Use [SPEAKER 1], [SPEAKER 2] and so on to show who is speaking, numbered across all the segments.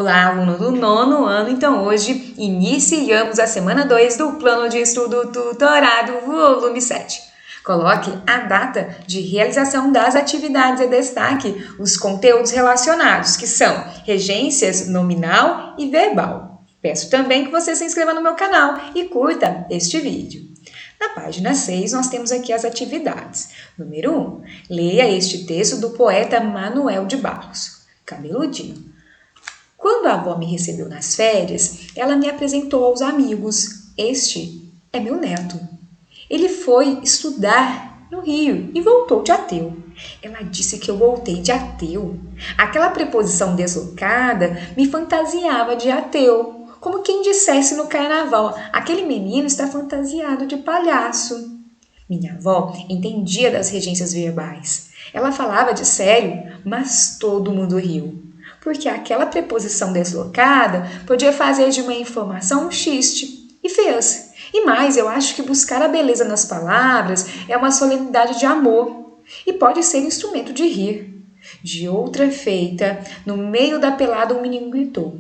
[SPEAKER 1] Olá, aluno do 9º ano. Então, hoje iniciamos a semana 2 do Plano de Estudo Tutorado, volume 7. Coloque a data de realização das atividades e destaque os conteúdos relacionados, que são regências nominal e verbal. Peço também que você se inscreva no meu canal e curta este vídeo. Na página 6, nós temos aqui as atividades. Número 1. Leia este texto do poeta Manuel de Barros, Cabeludinho. Quando a avó me recebeu nas férias, ela me apresentou aos amigos. Este é meu neto. Ele foi estudar no Rio e voltou de ateu. Ela disse que eu voltei de ateu. Aquela preposição deslocada me fantasiava de ateu, como quem dissesse no carnaval: aquele menino está fantasiado de palhaço. Minha avó entendia das regências verbais. Ela falava de sério, mas todo mundo riu, porque aquela preposição deslocada podia fazer de uma informação um xiste, e fez. E mais, eu acho que buscar a beleza nas palavras é uma solenidade de amor, e pode ser instrumento de rir. De outra feita, no meio da pelada um menino gritou: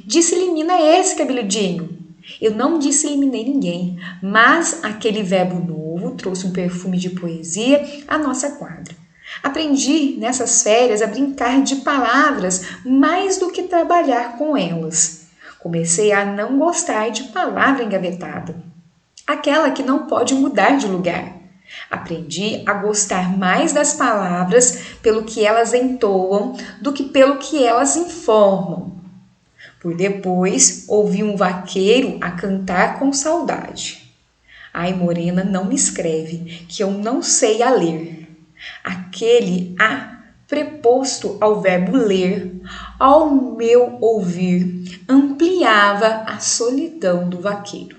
[SPEAKER 1] "Disse elimina esse, cabeludinho!" Eu não disse eliminei ninguém, mas aquele verbo novo trouxe um perfume de poesia à nossa quadra. Aprendi nessas férias a brincar de palavras mais do que trabalhar com elas. Comecei a não gostar de palavra engavetada, aquela que não pode mudar de lugar. Aprendi a gostar mais das palavras pelo que elas entoam do que pelo que elas informam. Por depois, ouvi um vaqueiro a cantar com saudade. Ai, morena, não me escreve, que eu não sei a ler. Aquele a preposto ao verbo ler, ao meu ouvir, ampliava a solidão do vaqueiro.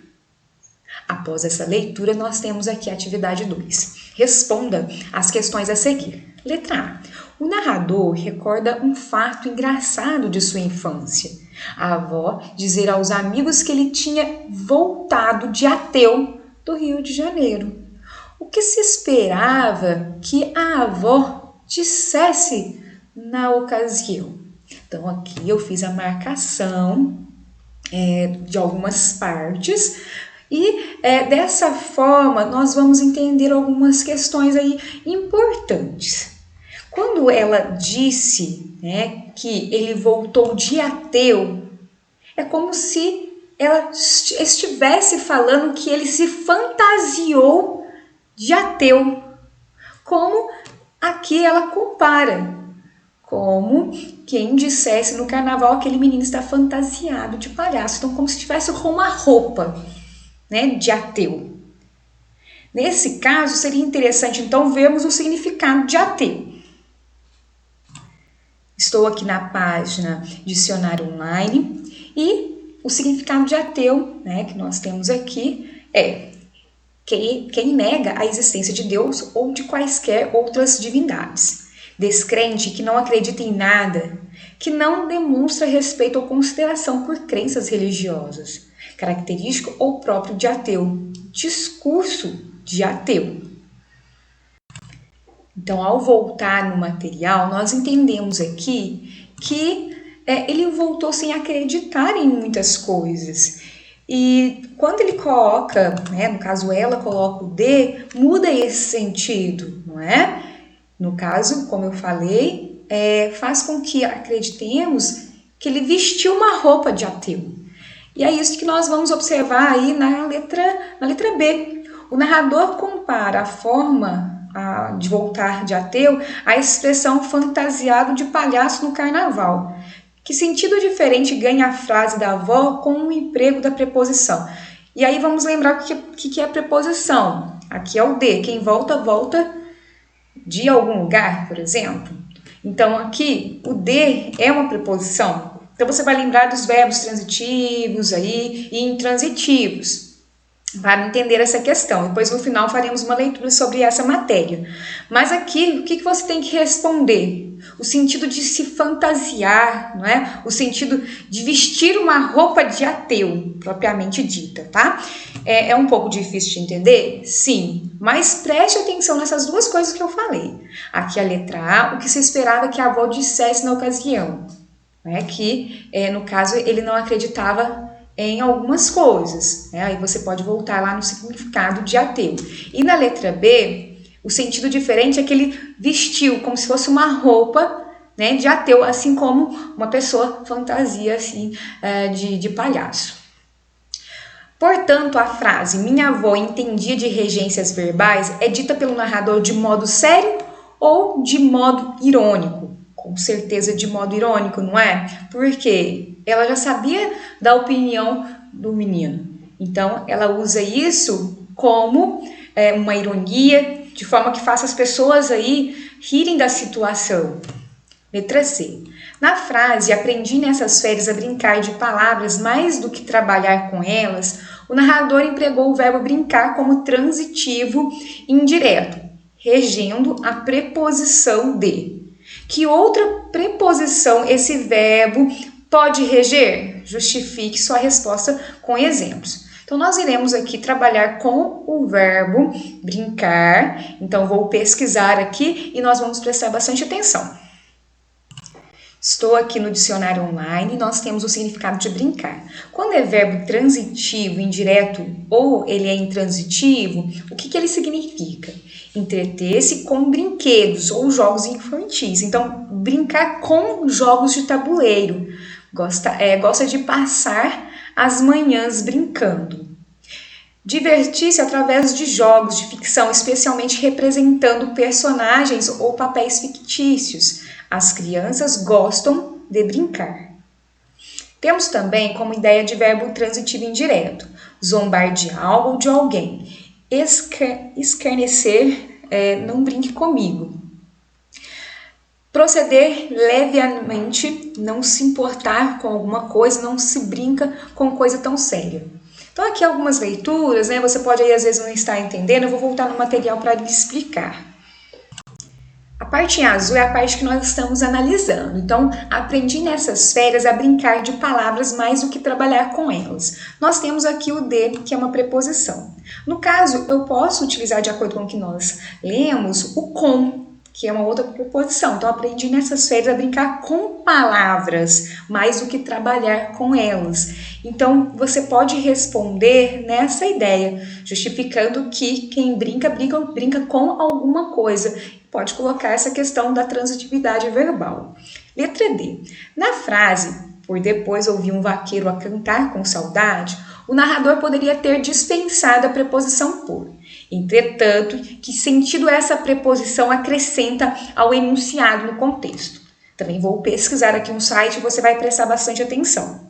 [SPEAKER 1] Após essa leitura, nós temos aqui a atividade 2. Responda as questões a seguir. Letra A. O narrador recorda um fato engraçado de sua infância. A avó dizer aos amigos que ele tinha voltado de ateu do Rio de Janeiro. O que se esperava que a avó dissesse na ocasião? Então, aqui eu fiz a marcação de algumas partes e dessa forma nós vamos entender algumas questões aí importantes. Quando ela disse, que ele voltou de ateu, é como se ela estivesse falando que ele se fantasiou de ateu, como aqui ela compara, como quem dissesse no carnaval aquele menino está fantasiado de palhaço, então como se estivesse com uma roupa, de ateu. Nesse caso, seria interessante então vermos o significado de ateu. Estou aqui na página Dicionário Online e o significado de ateu, que nós temos aqui é quem nega a existência de Deus ou de quaisquer outras divindades. Descrente que não acredita em nada, que não demonstra respeito ou consideração por crenças religiosas. Característico ou próprio de ateu. Discurso de ateu. Então, ao voltar no material, nós entendemos aqui que ele voltou sem acreditar em muitas coisas. E quando ele coloca, no caso ela coloca o D, muda esse sentido, não é? No caso, como eu falei, faz com que acreditemos que ele vestiu uma roupa de ateu. E é isso que nós vamos observar aí na letra B. O narrador compara a forma de voltar de ateu à expressão fantasiado de palhaço no carnaval. Que sentido diferente ganha a frase da avó com o emprego da preposição? E aí vamos lembrar o que é a preposição. Aqui é o D. Quem volta, volta de algum lugar, por exemplo. Então, aqui, o D é uma preposição. Então, você vai lembrar dos verbos transitivos aí e intransitivos, para entender essa questão. Depois, no final, faremos uma leitura sobre essa matéria. Mas aqui, o que você tem que responder? O sentido de se fantasiar, não é? O sentido de vestir uma roupa de ateu, propriamente dita, tá? É um pouco difícil de entender? Sim, mas preste atenção nessas duas coisas que eu falei. Aqui a letra A, o que se esperava que a avó dissesse na ocasião. né? Que, no caso, ele não acreditava em algumas coisas, né? Aí você pode voltar lá no significado de ateu. E na letra B, o sentido diferente é que ele vestiu como se fosse uma roupa, né, de ateu, assim como uma pessoa fantasia assim, de palhaço. Portanto, a frase "minha avó entendia de regências verbais" é dita pelo narrador de modo sério ou de modo irônico? Com certeza de modo irônico, não é? Porque ela já sabia da opinião do menino. Então, ela usa isso como uma ironia, de forma que faça as pessoas aí rirem da situação. Letra C. Na frase "aprendi nessas férias a brincar de palavras mais do que trabalhar com elas", o narrador empregou o verbo brincar como transitivo indireto, regendo a preposição de. Que outra preposição esse verbo pode reger? Justifique sua resposta com exemplos. Então, nós iremos aqui trabalhar com o verbo brincar. Então, vou pesquisar aqui e nós vamos prestar bastante atenção. Estou aqui no dicionário online e nós temos o significado de brincar. Quando é verbo transitivo, indireto ou ele é intransitivo, o que ele significa? Entreter-se com brinquedos ou jogos infantis. Então, brincar com jogos de tabuleiro. Gosta de passar as manhãs brincando. Divertir-se através de jogos de ficção, especialmente representando personagens ou papéis fictícios. As crianças gostam de brincar. Temos também como ideia de verbo transitivo indireto: zombar de algo ou de alguém. Escarnecer, não brinque comigo. Proceder levemente, não se importar com alguma coisa, não se brinca com coisa tão séria. Então, aqui algumas leituras, né? Você pode aí às vezes não estar entendendo, eu vou voltar no material para lhe explicar. A parte em azul é a parte que nós estamos analisando. Então, aprendi nessas férias a brincar de palavras mais do que trabalhar com elas. Nós temos aqui o de, que é uma preposição. No caso, eu posso utilizar, de acordo com o que nós lemos, o com, que é uma outra preposição. Então, aprendi nessas férias a brincar com palavras, mais do que trabalhar com elas. Então, você pode responder nessa ideia, justificando que quem brinca com alguma coisa. Pode colocar essa questão da transitividade verbal. Letra D. Na frase, por depois ouvir um vaqueiro a cantar com saudade, o narrador poderia ter dispensado a preposição por. Entretanto, que sentido essa preposição acrescenta ao enunciado no contexto? Também vou pesquisar aqui no site e você vai prestar bastante atenção.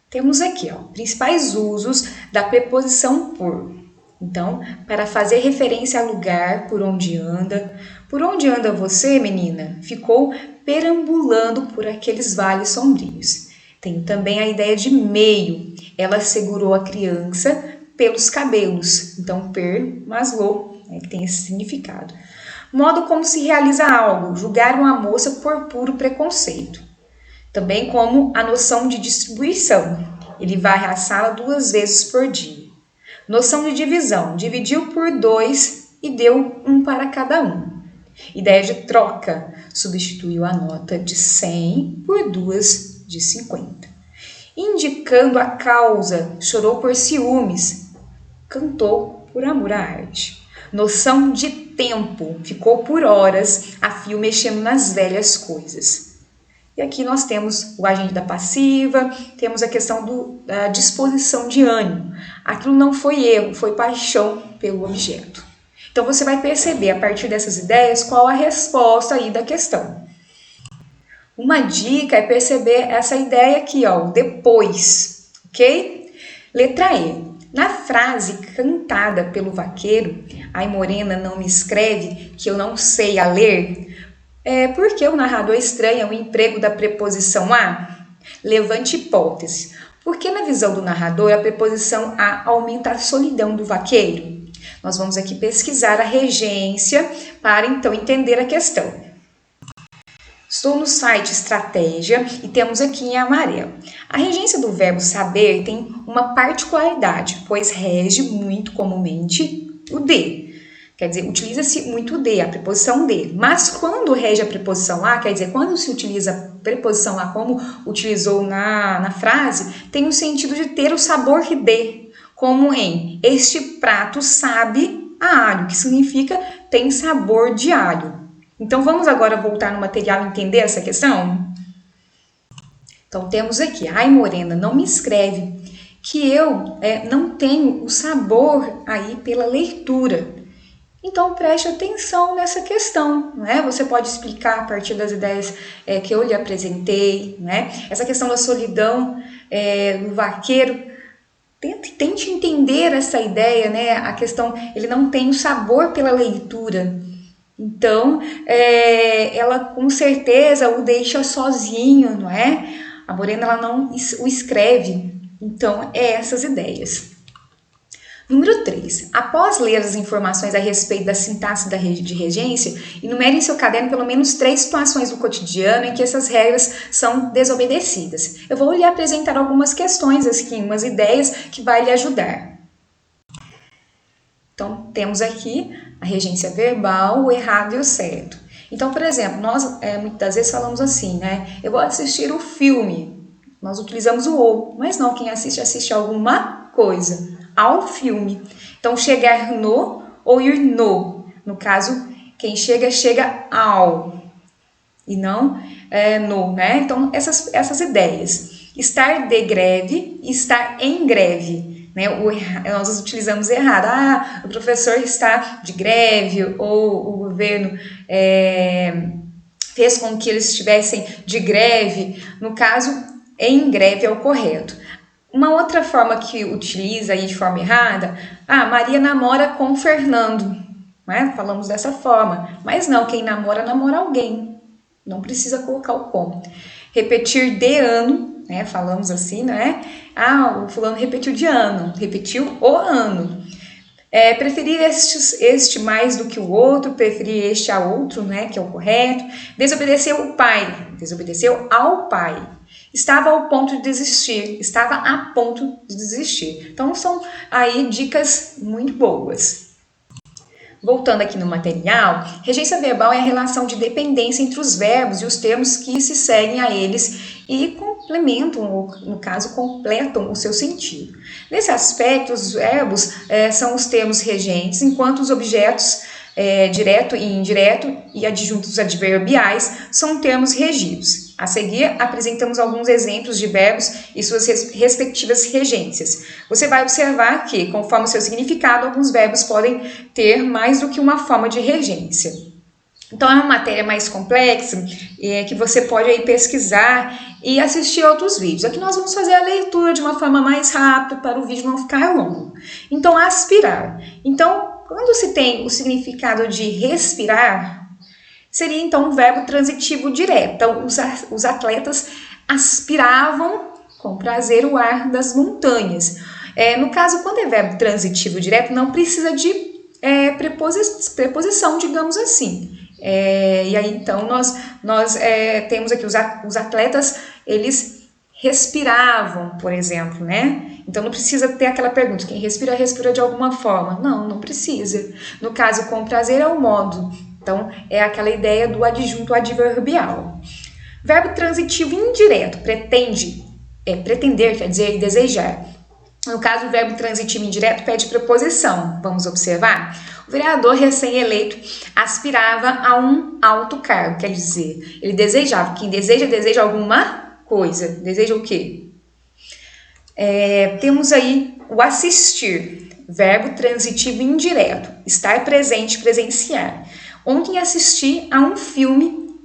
[SPEAKER 1] Temos aqui, principais usos da preposição por. Então, para fazer referência a lugar por onde anda. Por onde anda você, menina? Ficou perambulando por aqueles vales sombrios. Tem também a ideia de meio. Ela segurou a criança pelos cabelos. Então, permaslou, que tem esse significado. Modo como se realiza algo. Julgar uma moça por puro preconceito. Também como a noção de distribuição. Ele varre a sala 2 vezes por dia. Noção de divisão. Dividiu por 2 e deu 1 para cada um. Ideia de troca. Substituiu a nota de 100 por 2 de 50. Indicando a causa. Chorou por ciúmes. Cantou por amor à arte. Noção de tempo. Ficou por horas a fio mexendo nas velhas coisas. E aqui nós temos o agente da passiva, temos a questão da disposição de ânimo. Aquilo não foi erro, foi paixão pelo objeto. Então, você vai perceber, a partir dessas ideias, qual a resposta aí da questão. Uma dica é perceber essa ideia aqui, o depois, ok? Letra E. Na frase cantada pelo vaqueiro, "Ai, morena, não me escreve, que eu não sei a ler", por que o narrador estranha o emprego da preposição a? Levante hipótese. Porque na visão do narrador, a preposição a aumenta a solidão do vaqueiro? Nós vamos aqui pesquisar a regência para então entender a questão. Estou no site Estratégia e temos aqui em amarelo. A regência do verbo saber tem uma particularidade, pois rege muito comumente o de. quer dizer, utiliza-se muito de, a preposição de. Mas quando rege a preposição a, quer dizer, quando se utiliza a preposição a como utilizou na frase, tem o sentido de ter o sabor de, como em este prato sabe a alho, que significa tem sabor de alho. Então vamos agora voltar no material e entender essa questão? Então temos aqui, ai Morena, não me escreve, que eu não tenho o sabor aí pela leitura. Então preste atenção nessa questão, né? Você pode explicar a partir das ideias que eu lhe apresentei, né? Essa questão da solidão do vaqueiro, tente entender essa ideia, né? A questão, ele não tem o sabor pela leitura. Então, ela com certeza o deixa sozinho, não é? A Morena, ela não o escreve. Então, essas ideias. Número 3. Após ler as informações a respeito da sintaxe de regência, enumere em seu caderno pelo menos 3 situações do cotidiano em que essas regras são desobedecidas. Eu vou lhe apresentar algumas questões, assim, umas ideias que vai lhe ajudar. Então, temos aqui a regência verbal, o errado e o certo. Então, por exemplo, nós muitas vezes falamos assim, né? Eu vou assistir o filme. Nós utilizamos o ou, mas não, quem assiste alguma coisa. Ao filme. Então, chegar no ou ir no. No caso, quem chega ao. E não no, né? Então, essas ideias. Estar de greve e estar em greve. Né? Nós utilizamos errado. O professor está de greve ou o governo fez com que eles estivessem de greve. No caso, em greve é o correto. Uma outra forma que utiliza aí de forma errada, Maria namora com Fernando, né? Falamos dessa forma, mas não, quem namora alguém, não precisa colocar o com. Repetir de ano, né? Falamos assim, né? O fulano repetiu de ano, repetiu o ano. Preferir este mais do que o outro, preferir este a outro, né? Que é o correto. Desobedeceu o pai, desobedeceu ao pai. Estava ao ponto de desistir, estava a ponto de desistir. Então, são aí dicas muito boas. Voltando aqui no material, regência verbal é a relação de dependência entre os verbos e os termos que se seguem a eles e complementam, ou no caso, completam o seu sentido. Nesse aspecto, os verbos são os termos regentes, enquanto os objetos direto e indireto e adjuntos adverbiais são termos regidos. A seguir, apresentamos alguns exemplos de verbos e suas respectivas regências. Você vai observar que, conforme o seu significado, alguns verbos podem ter mais do que uma forma de regência. Então, é uma matéria mais complexa que você pode aí pesquisar e assistir outros vídeos. Aqui nós vamos fazer a leitura de uma forma mais rápida para o vídeo não ficar longo. Então, aspirar. Então, quando se tem o significado de respirar, seria então um verbo transitivo direto. Então, os atletas aspiravam com prazer o ar das montanhas. No caso, quando é verbo transitivo direto, não precisa de preposição, digamos assim. E aí, então, nós temos aqui os atletas, eles respiravam, por exemplo, né? Então, não precisa ter aquela pergunta, quem respira, respira de alguma forma. Não precisa. No caso, com prazer é o modo. Então, é aquela ideia do adjunto adverbial. Verbo transitivo indireto, pretender, quer dizer, desejar. No caso, o verbo transitivo indireto pede preposição. Vamos observar? O vereador recém-eleito aspirava a um alto cargo, quer dizer, ele desejava. Quem deseja alguma coisa. Deseja o quê? Temos aí o assistir, verbo transitivo indireto, estar presente, presenciar. Ontem assisti a um filme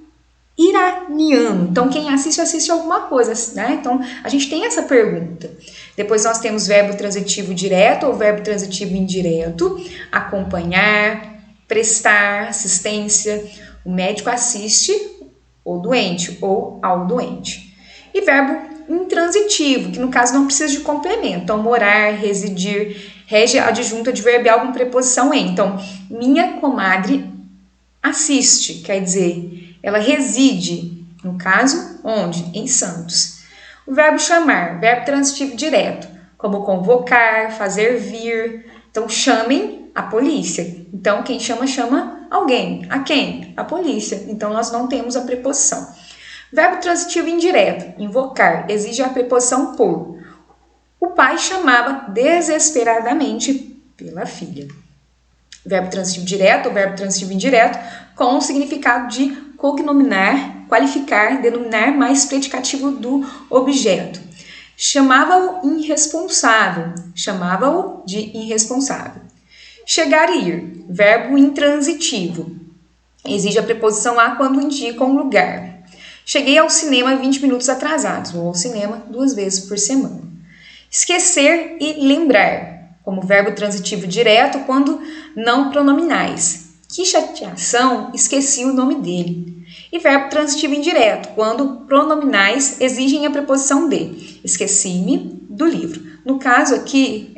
[SPEAKER 1] iraniano. Então, quem assiste alguma coisa, né? Então, a gente tem essa pergunta. Depois nós temos verbo transitivo direto ou verbo transitivo indireto, acompanhar, prestar assistência. O médico assiste o doente ou ao doente. E verbo intransitivo, que no caso não precisa de complemento. Então, morar, residir, rege adjunto adverbial com preposição em. Então, minha comadre assiste, quer dizer, ela reside, no caso, onde? Em Santos. O verbo chamar, verbo transitivo direto, como convocar, fazer vir. Então, chamem a polícia. Então, quem chama, chama alguém. A quem? A polícia. Então, nós não temos a preposição. Verbo transitivo indireto, invocar, exige a preposição por. O pai chamava desesperadamente pela filha. Verbo transitivo direto ou verbo transitivo indireto com o significado de cognominar, qualificar, denominar mais predicativo do objeto. Chamava-o irresponsável, chamava-o de irresponsável. Chegar e ir, verbo intransitivo, exige a preposição a quando indica um lugar. Cheguei ao cinema 20 minutos atrasados, vou ao cinema 2 vezes por semana. Esquecer e lembrar, como verbo transitivo direto quando não pronominais. Que chateação, esqueci o nome dele. E verbo transitivo indireto, quando pronominais exigem a preposição de. Esqueci-me do livro. No caso aqui,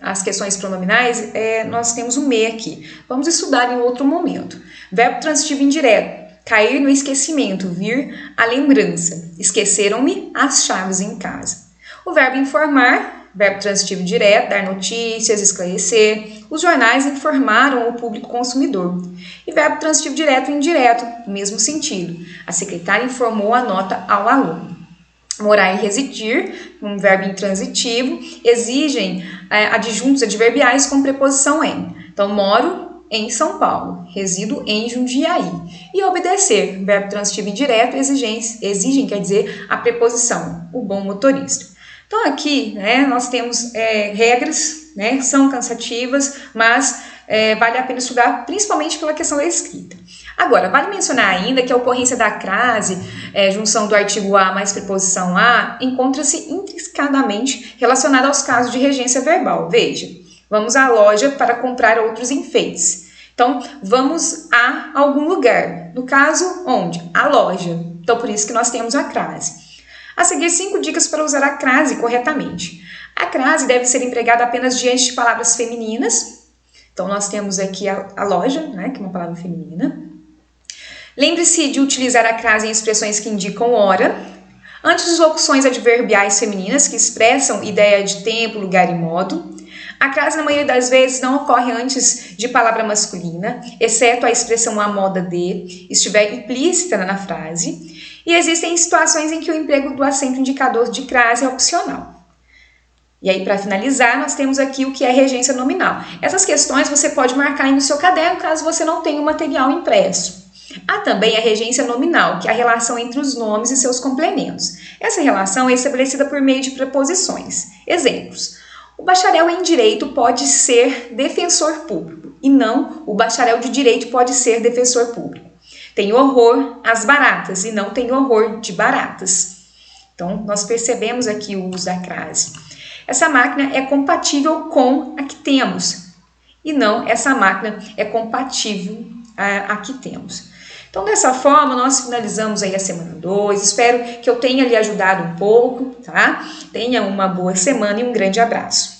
[SPEAKER 1] as questões pronominais, nós temos o me aqui. Vamos estudar em outro momento. Verbo transitivo indireto, cair no esquecimento, vir a lembrança. Esqueceram-me as chaves em casa. O verbo informar, verbo transitivo direto, dar notícias, esclarecer. Os jornais informaram o público consumidor. E verbo transitivo direto e indireto, no mesmo sentido. A secretária informou a nota ao aluno. Morar e residir, um verbo intransitivo, exigem adjuntos adverbiais com preposição em. Então, moro em São Paulo, resido em Jundiaí. E obedecer, verbo transitivo indireto, exigem, quer dizer, a preposição, o bom motorista. Então, aqui, nós temos regras, são cansativas, mas vale a pena estudar, principalmente pela questão da escrita. Agora, vale mencionar ainda que a ocorrência da crase, junção do artigo a mais preposição a, encontra-se intrinsecamente relacionada aos casos de regência verbal. Veja, vamos à loja para comprar outros enfeites. Então, vamos a algum lugar. No caso, onde? A loja. Então, por isso que nós temos a crase. A seguir, 5 dicas para usar a crase corretamente. A crase deve ser empregada apenas diante de palavras femininas. Então, nós temos aqui a loja, que é uma palavra feminina. Lembre-se de utilizar a crase em expressões que indicam hora. Antes de locuções adverbiais femininas que expressam ideia de tempo, lugar e modo. A crase, na maioria das vezes, não ocorre antes de palavra masculina, exceto a expressão a moda de estiver implícita na frase. E existem situações em que o emprego do acento indicador de crase é opcional. E aí, para finalizar, nós temos aqui o que é regência nominal. Essas questões você pode marcar aí no seu caderno, caso você não tenha o material impresso. Há também a regência nominal, que é a relação entre os nomes e seus complementos. Essa relação é estabelecida por meio de preposições. Exemplos. O bacharel em direito pode ser defensor público, e não o bacharel de direito pode ser defensor público. Tem horror às baratas e não tem horror de baratas. Então, nós percebemos aqui o uso da crase. Essa máquina é compatível com a que temos e não essa máquina é compatível a que temos. Então, dessa forma, nós finalizamos aí a semana 2. Espero que eu tenha lhe ajudado um pouco, tá? Tenha uma boa semana e um grande abraço.